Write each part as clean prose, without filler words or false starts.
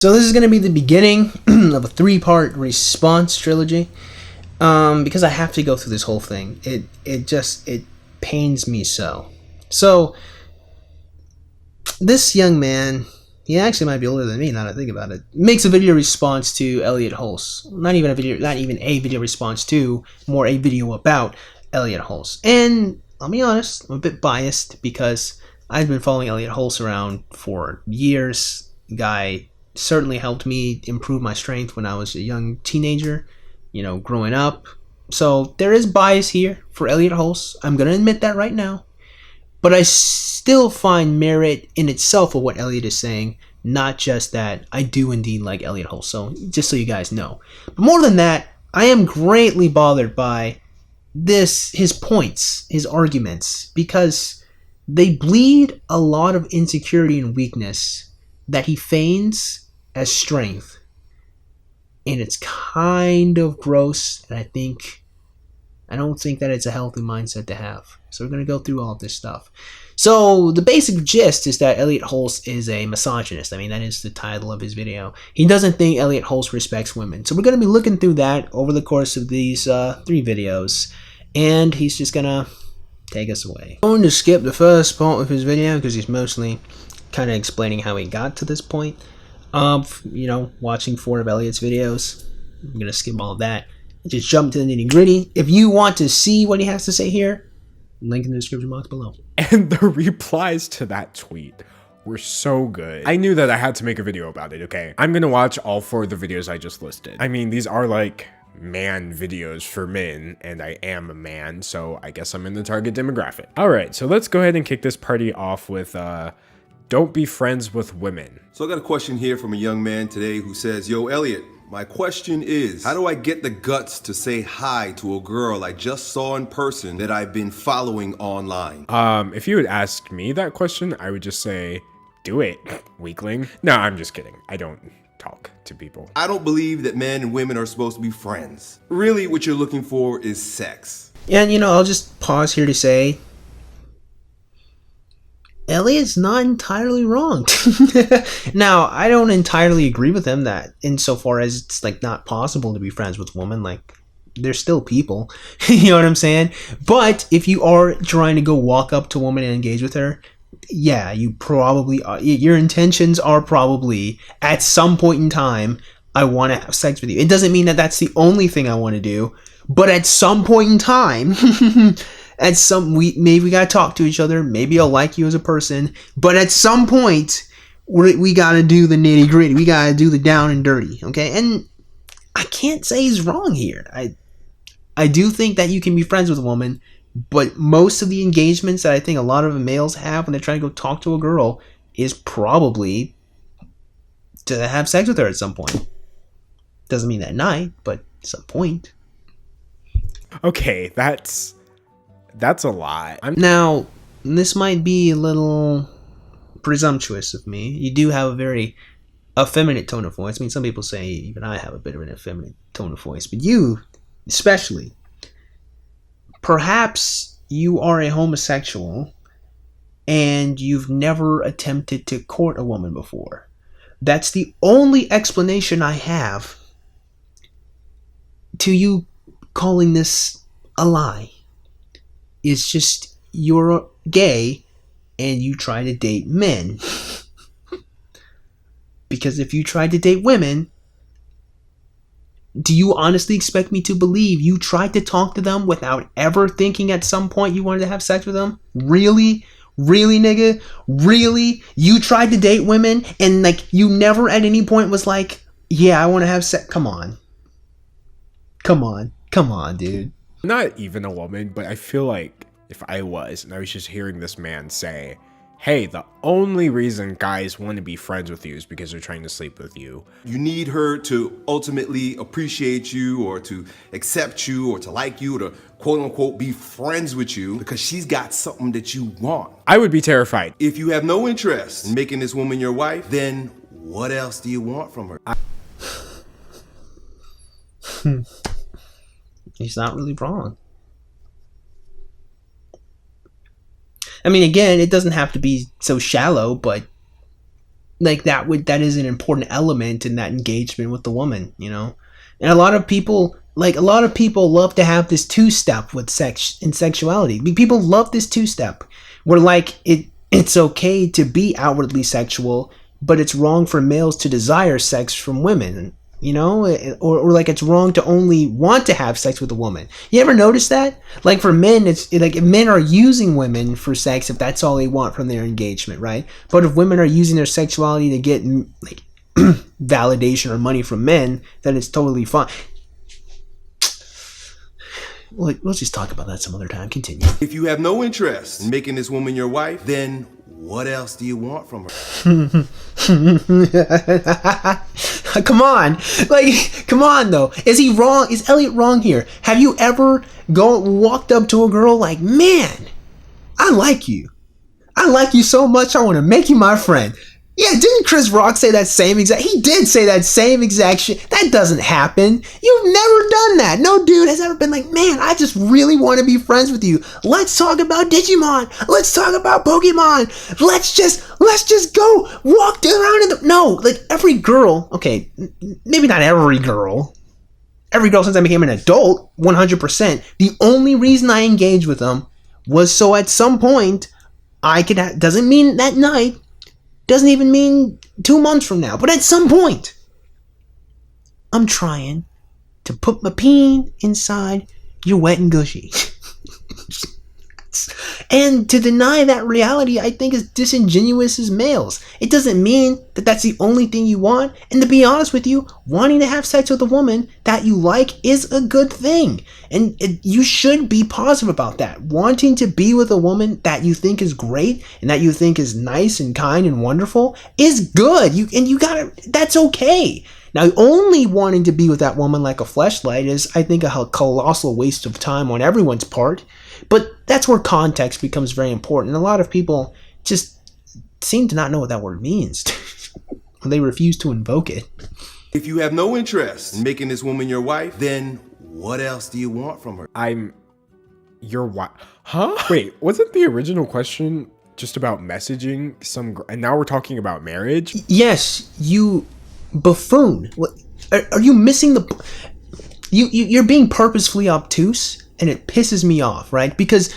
So this is going to be the beginning of a 3-part response trilogy. Because I have to go through this whole thing. It pains me so. So this young man, he actually might be older than me now that I think about it, makes a video response to Elliot Hulse. Not even a video response to, more a video about Elliot Hulse. And I'll be honest, I'm a bit biased because I've been following Elliot Hulse around for years. The guy certainly helped me improve my strength when I was a young teenager, growing up. So there is bias here for Elliot Hulse. I'm going to admit that right now. But I still find merit in itself of what Elliot is saying, not just that I do indeed like Elliot Hulse. So just so you guys know. But more than that, I am greatly bothered by his points, his arguments, because they bleed a lot of insecurity and weakness that he feigns as strength. And it's kind of gross, and I don't think that it's a healthy mindset to have. So we're going to go through all of this stuff. So the basic gist is that Elliot Hulse is a misogynist. I mean, that is the title of his video. He doesn't think Elliot Hulse respects women. So we're going to be looking through that over the course of these 3 videos. And he's just going to take us away. I'm going to skip the first part of his video because he's mostly kind of explaining how he got to this point of, watching 4 of Elliot's videos. I'm going to skip all of that. Just jump to the nitty gritty. If you want to see what he has to say here, link in the description box below. And the replies to that tweet were so good. I knew that I had to make a video about it, okay? I'm gonna watch all 4 of the videos I just listed. I mean, these are like man videos for men, and I am a man, so I guess I'm in the target demographic. All right, so let's go ahead and kick this party off with, don't be friends with women. So I got a question here from a young man today who says, "Yo, Elliot, my question is, how do I get the guts to say hi to a girl I just saw in person that I've been following online?" If you had asked me that question, I would just say, do it, weakling. No, I'm just kidding. I don't talk to people. I don't believe that men and women are supposed to be friends. Really, what you're looking for is sex. And, I'll just pause here to say, Elliot's not entirely wrong. Now, I don't entirely agree with him that insofar as it's not possible to be friends with women, they're still people. You know what I'm saying? But if you are trying to go walk up to a woman and engage with her, yeah, you probably are. Your intentions are probably at some point in time, I want to have sex with you. It doesn't mean that that's the only thing I want to do, but at some point in time, maybe we gotta talk to each other. Maybe I'll like you as a person, but at some point we gotta do the nitty gritty. We gotta do the down and dirty, okay? And I can't say he's wrong here. I do think that you can be friends with a woman, but most of the engagements that I think a lot of males have when they're trying to go talk to a girl is probably to have sex with her at some point. Doesn't mean that night, but at some point. Okay, that's a lot. Now, this might be a little presumptuous of me. You do have a very effeminate tone of voice. I mean, some people say even I have a bit of an effeminate tone of voice, but you, especially, perhaps you are a homosexual and you've never attempted to court a woman before. That's the only explanation I have to you calling this a lie. It's just you're gay and you try to date men. Because if you tried to date women, do you honestly expect me to believe you tried to talk to them without ever thinking at some point you wanted to have sex with them? Really? Really, nigga? Really? You tried to date women and you never at any point was like, yeah, I want to have sex? Come on. Come on, dude. Not even a woman, but I feel like if I was, and I was just hearing this man say, hey, the only reason guys want to be friends with you is because they're trying to sleep with you. You need her to ultimately appreciate you or to accept you or to like you or to quote unquote be friends with you because she's got something that you want. I would be terrified. If you have no interest in making this woman your wife, then what else do you want from her? He's not really wrong. I mean, again, it doesn't have to be so shallow, but that is an important element in that engagement with the woman, you know. And a lot of people love to have this two-step with sex and sexuality. People love this two-step where like it's okay to be outwardly sexual, but it's wrong for males to desire sex from women, you know, or like it's wrong to only want to have sex with a woman. You ever notice that? Like for men, it's like if men are using women for sex, if that's all they want from their engagement, right? But if women are using their sexuality to get like validation or money from men, then it's totally fine. We'll just talk about that some other time. Continue. If you have no interest in making this woman your wife, then what else do you want from her? Come on. Like, come on though. Is he wrong? Is Elliot wrong here? Have you ever walked up to a girl like, man, I like you. I like you so much I want to make you my friend. Yeah, didn't Chris Rock say that same exact? He did say that same exact shit. That doesn't happen. You've never done that. No dude has ever been like, man, I just really want to be friends with you. Let's talk about Digimon. Let's talk about Pokemon. Let's just go walk around in the... No, like every girl, okay, maybe not every girl. Every girl since I became an adult, 100%. The only reason I engaged with them was so at some point I could... Doesn't mean that night. Doesn't even mean 2 months from now. But at some point, I'm trying to put my peen inside your wet and gushy. And to deny that reality, I think, is disingenuous as males. It doesn't mean that that's the only thing you want. And to be honest with you, wanting to have sex with a woman that you like is a good thing. And you should be positive about that. Wanting to be with a woman that you think is great and that you think is nice and kind and wonderful is good. That's okay. Now, only wanting to be with that woman like a fleshlight is, I think, a colossal waste of time on everyone's part. But that's where context becomes very important. And a lot of people just seem to not know what that word means. They refuse to invoke it. If you have no interest in making this woman your wife, then what else do you want from her? I'm your wife. Huh? Wait, wasn't the original question just about messaging some and now we're talking about marriage? Yes, you buffoon. Are you missing the... You're being purposefully obtuse, and it pisses me off, right? Because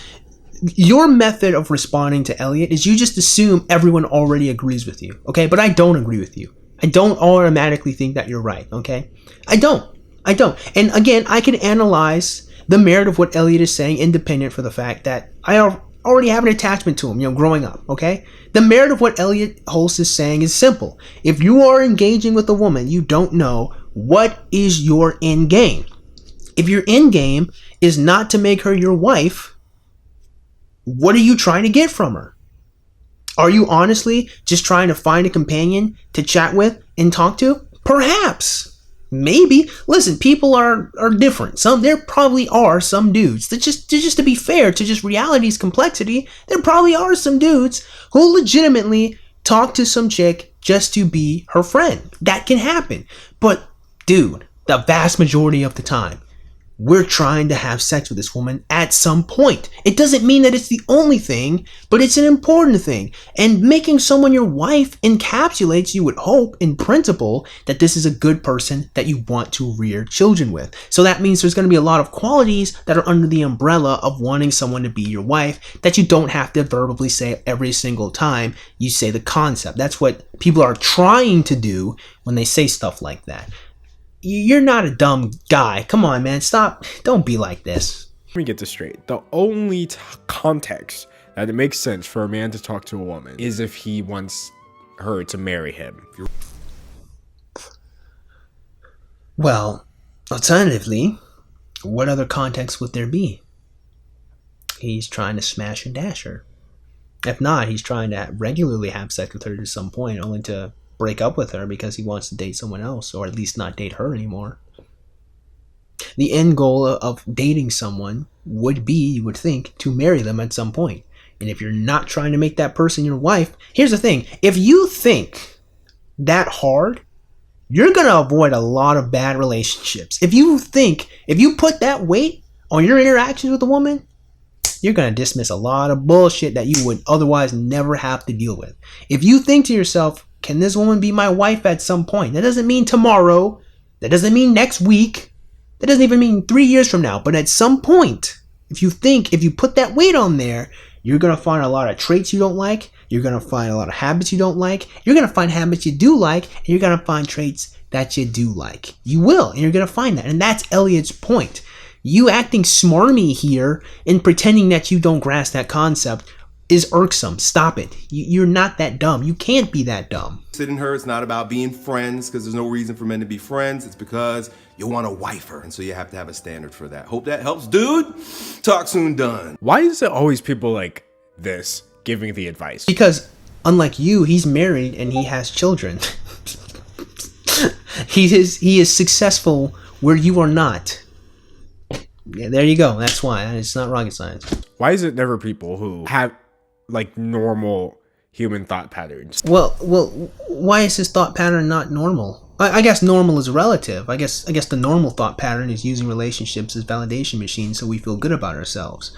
your method of responding to Elliot is you just assume everyone already agrees with you, okay? But I don't agree with you. I don't automatically think that you're right, okay? I don't. And again, I can analyze the merit of what Elliot is saying independent for the fact that I already have an attachment to him, growing up, okay? The merit of what Elliot Holst is saying is simple. If you are engaging with a woman you don't know, what is your end game? If your end game is not to make her your wife, what are you trying to get from her? Are you honestly just trying to find a companion to chat with and talk to? Perhaps. Maybe. Listen, people are different. There probably are some dudes that just to be fair to just reality's complexity, there probably are some dudes who legitimately talk to some chick just to be her friend. That can happen. But dude, the vast majority of the time, we're trying to have sex with this woman at some point. It doesn't mean that it's the only thing, but it's an important thing. And making someone your wife encapsulates, you would hope, in principle, that this is a good person that you want to rear children with. So that means there's going to be a lot of qualities that are under the umbrella of wanting someone to be your wife that you don't have to verbally say every single time you say the concept. That's what people are trying to do when they say stuff like that. You're not a dumb guy. Come on, man. Stop. Don't be like this. Let me get this straight. The only context that it makes sense for a man to talk to a woman is if he wants her to marry him. Well, alternatively, what other context would there be? He's trying to smash and dash her. If not, he's trying to regularly have sex with her to some point, only to break up with her because he wants to date someone else, or at least not date her anymore. The end goal of dating someone would be, you would think, to marry them at some point. And if you're not trying to make that person your wife, here's the thing. If you think that hard, you're going to avoid a lot of bad relationships. If you put that weight on your interactions with a woman, you're going to dismiss a lot of bullshit that you would otherwise never have to deal with. If you think to yourself, Can this woman be my wife at some point? That doesn't mean tomorrow. That doesn't mean next week. That doesn't even mean 3 years from now. But at some point, if you put that weight on there, you're going to find a lot of traits you don't like. You're going to find a lot of habits you don't like. You're going to find habits you do like. And you're going to find traits that you do like. You will. And you're going to find that. And that's Elliot's point. You acting smarmy here and pretending that you don't grasp that concept is irksome. Stop it. You're not that dumb. You can't be that dumb. In her, it's not about being friends, because there's no reason for men to be friends. It's because you want to wife her, and so you have to have a standard for that. Hope that helps, dude. Talk soon, done. Why is it always people like this giving the advice? Because unlike you, he's married and he has children. He is successful where you are not. Yeah, there you go. That's why. It's not rocket science. Why is it never people who have like normal human thought patterns? Well, why is his thought pattern not normal? I guess normal is relative. I guess the normal thought pattern is using relationships as validation machines so we feel good about ourselves,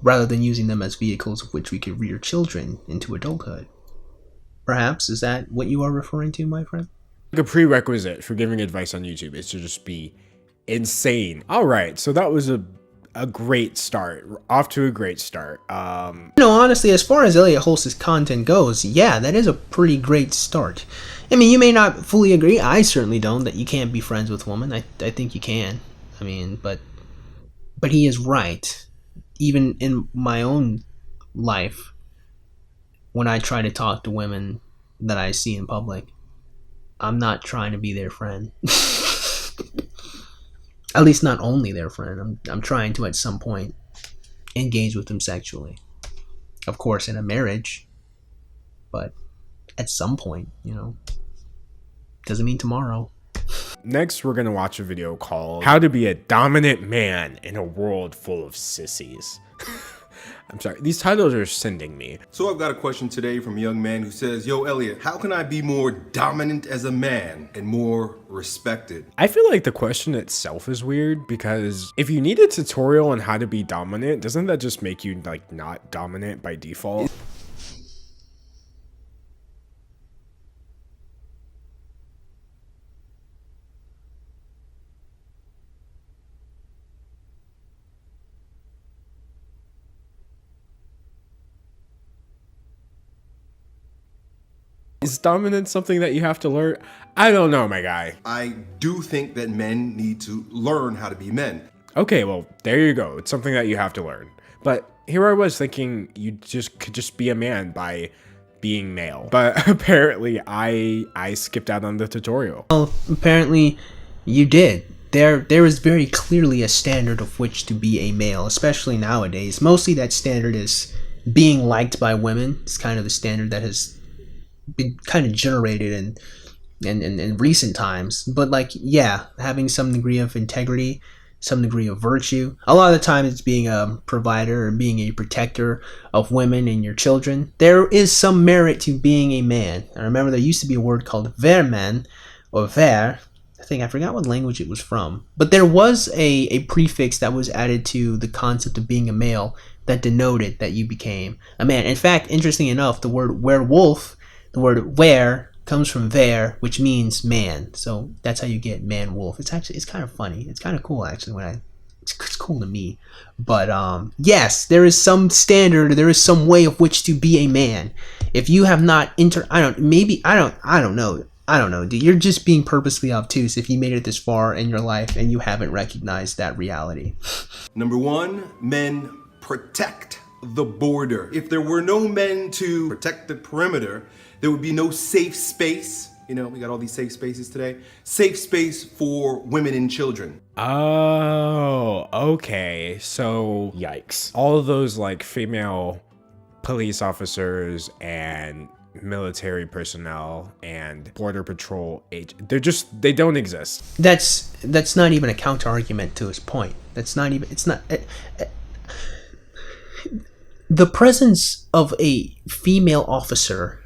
rather than using them as vehicles of which we could rear children into adulthood. Perhaps, is that what you are referring to, my friend? Like a prerequisite for giving advice on YouTube is to just be insane. All right, so that was a great start. Off to a great start. Honestly, as far as Elliot Holst's content goes, yeah, that is a pretty great start. I mean, you may not fully agree. I certainly don't, that you can't be friends with women. I think you can. I mean, but he is right. Even in my own life, when I try to talk to women that I see in public, I'm not trying to be their friend. At least not only their friend. I'm trying to, at some point, engage with them sexually. Of course, in a marriage. But at some point, doesn't mean tomorrow. Next, we're going to watch a video called How to Be a Dominant Man in a World Full of Sissies. I'm sorry, these titles are sending me. So I've got a question today from a young man who says, yo, Elliot, how can I be more dominant as a man and more respected? I feel like the question itself is weird, because if you need a tutorial on how to be dominant, doesn't that just make you like not dominant by default? Is dominance something that you have to learn? I don't know, my guy. I do think that men need to learn how to be men. Okay, well, there you go. It's something that you have to learn. But here I was thinking you could just be a man by being male. But apparently I skipped out on the tutorial. Well, apparently you did. There is very clearly a standard of which to be a male, especially nowadays. Mostly that standard is being liked by women. It's kind of the standard that has been kind of generated in recent times. But like, yeah, having some degree of integrity, some degree of virtue. A lot of the time it's being a provider or being a protector of women and your children. There is some merit to being a man. I remember there used to be a word called verman, or ver. I forgot what language it was from. But there was a prefix that was added to the concept of being a male that denoted that you became a man. In fact, interesting enough, the word werewolf, the word were, comes from ver, which means man. So that's how you get man wolf. It's kind of funny. It's kind of cool actually it's cool to me. But yes, there is some standard, there is some way of which to be a man. If you have not I don't know, dude. You're just being purposely obtuse if you made it this far in your life and you haven't recognized that reality. Number one, men protect the border. If there were no men to protect the perimeter, there would be no safe space. We got all these safe spaces today. Safe space for women and children. Oh, okay. So, yikes. All of those like female police officers and military personnel and border patrol agents, they don't exist. That's not even a counter argument to his point. The presence of a female officer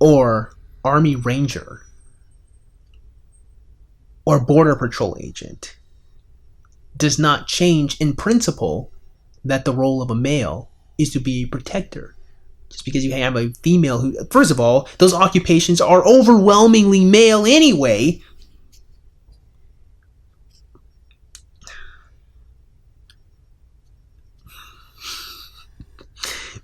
or Army Ranger or Border Patrol agent does not change in principle that the role of a male is to be a protector Just because you have a female who, first of all, those occupations are overwhelmingly male anyway.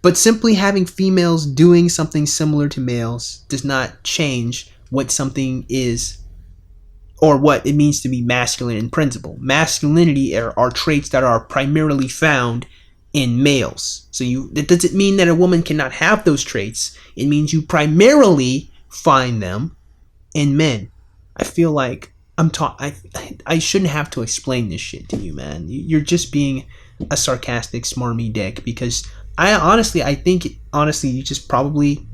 But simply having females doing something similar to males does not change what something is or what it means to be masculine in principle. Masculinity are traits that are primarily found in males. So that doesn't mean that a woman cannot have those traits. It means you primarily find them in men. I feel like I shouldn't have to explain this shit to you, man. You're just being a sarcastic, smarmy dick, because I think you just probably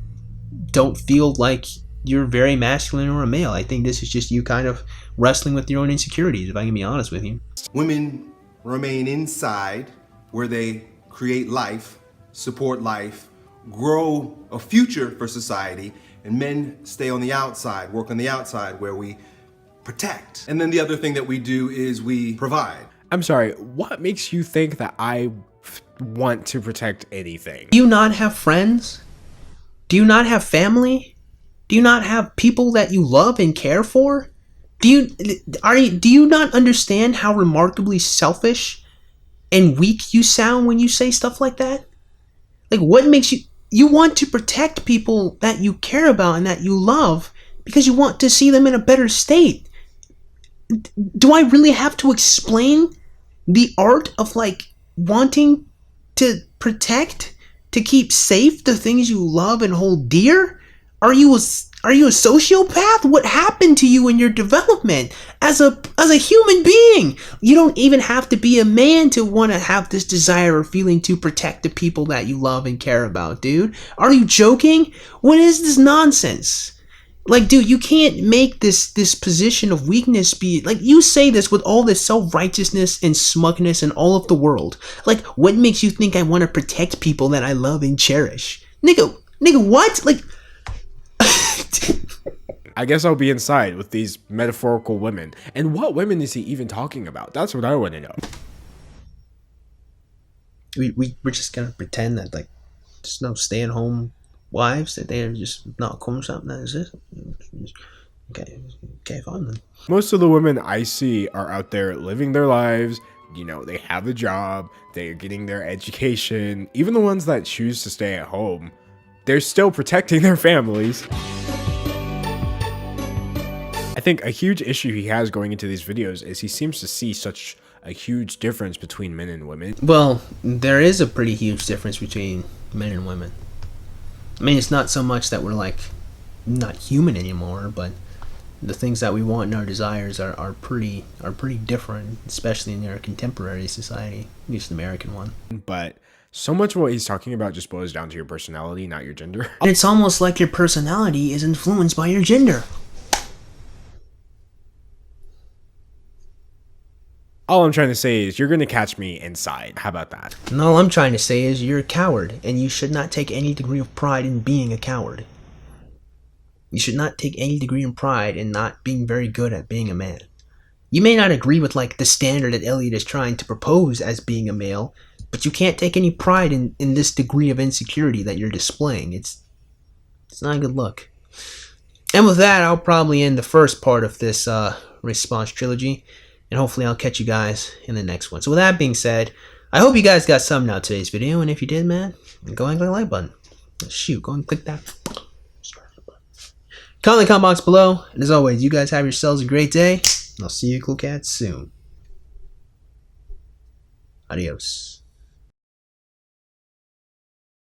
don't feel like you're very masculine or a male. I think this is just you kind of wrestling with your own insecurities, if I can be honest with you. Women remain inside where they create life, support life, grow a future for society, and men stay on the outside, work on the outside where we protect. And then the other thing that we do is we provide. I'm sorry, what makes you think that I want to protect anything? Do you not have friends? Do you not have family? Do you not have people that you love and care for? Do you not understand how remarkably selfish and weak you sound when you say stuff like that? Like, what makes you want to protect people that you care about and that you love because you want to see them in a better state? Do I really have to explain the art of like wanting to protect, to keep safe the things you love and hold dear? Are you a sociopath? What happened to you in your development as a human being? You don't even have to be a man to want to have this desire or feeling to protect the people that you love and care about, dude. Are you joking? What is this nonsense? Like, dude, you can't make this position of weakness be, like, you say this with all this self-righteousness and smugness in all of the world. Like, what makes you think I want to protect people that I love and cherish? Nigga, what? Like, I guess I'll be inside with these metaphorical women. And what women is he even talking about? That's what I want to know. We're just gonna pretend that, like, there's no stay-at-home wives, that they're just not cool or something. That is it. Okay, fine then. Most of the women I see are out there living their lives. You know, they have a job, they're getting their education. Even the ones that choose to stay at home, they're still protecting their families. I think a huge issue he has going into these videos is he seems to see such a huge difference between men and women. Well, there is a pretty huge difference between men and women. I mean, it's not so much that we're like not human anymore, but the things that we want and our desires are pretty different, especially in our contemporary society, at least the American one. But so much of what he's talking about just boils down to your personality, not your gender. And it's almost like your personality is influenced by your gender. All I'm trying to say is you're going to catch me inside. How about that? And all I'm trying to say is you're a coward, and you should not take any degree of pride in being a coward. You should not take any degree of pride in not being very good at being a man. You may not agree with, like, the standard that Elliot is trying to propose as being a male, but you can't take any pride in this degree of insecurity that you're displaying. It's not a good look. And with that, I'll probably end the first part of this response trilogy, and hopefully I'll catch you guys in the next one. So with that being said, I hope you guys got something out of today's video, and if you did, man, go and click the like button. Shoot, go and click that. Comment in the comment box below, and as always, you guys have yourselves a great day, and I'll see you cool cats soon. Adios.